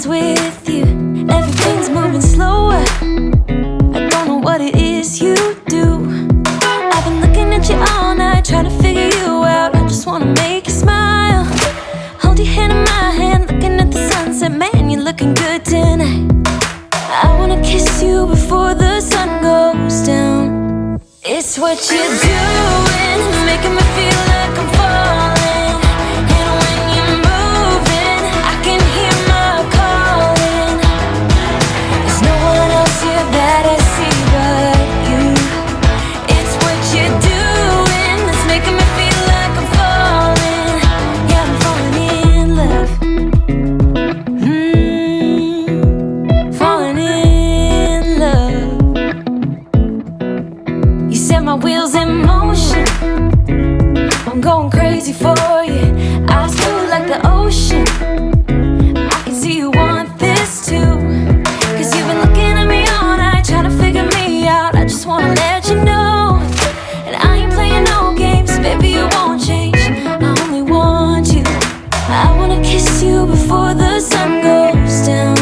friends with you. Everything's moving slower. I don't know what it is you do. I've been looking at you all night, trying to figure you out. I just wanna make you smile. Hold your hand in my hand, looking at the sunset. Man, you're looking good tonight. I wanna kiss you before the sun goes down. It's what you're doing, making me feel like I'm falling. And when you're moving, I can hear my calling. There's no one else here that I see but you. It's what you're doing that's making me feel like I'm falling. Yeah, I'm falling in love. Falling in love. You set my wheels in motion. I'm going crazy for you. Eyes blue like the ocean. I can see you want this too. Cause you've been looking at me all night, trying to figure me out. I just wanna let you know. And I ain't playing no games, baby, you won't change. I only want you. I wanna kiss you before the sun goes down.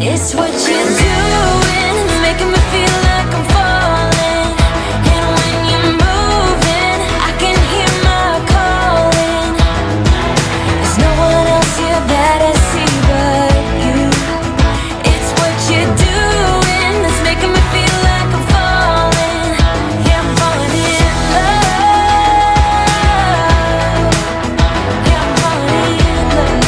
It's what you're doing, making me feel like I'm falling. And when you're moving, I can hear my calling. There's no one else here that I see but you. It's what you're doing that's making me feel like I'm falling. Yeah, I'm falling in love. Yeah, I'm falling in love.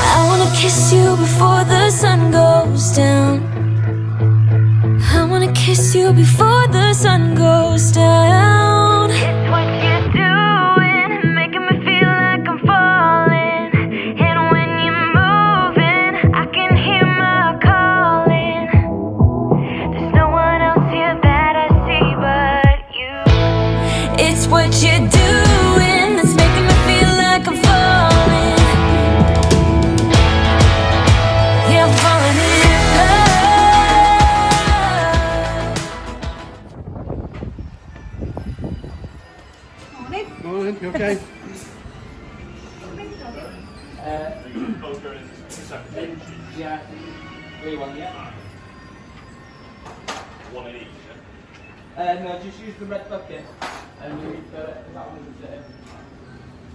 I wanna kiss you before the sun goes down. I wanna kiss you before the sun goes down. It's what you're doing, making me feel like I'm falling. And when you're moving, I can hear my calling. There's no one else here that I see but you. It's what you're doing that's making me feel like I'm falling. Yeah, I'm falling in love. Morning, you okay? Yeah. Really one, yeah. One in each, No, just use the red bucket and you that one's there.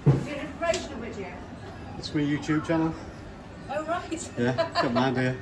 Is it information with you? It's my YouTube channel. Oh, right. Yeah, got mine here.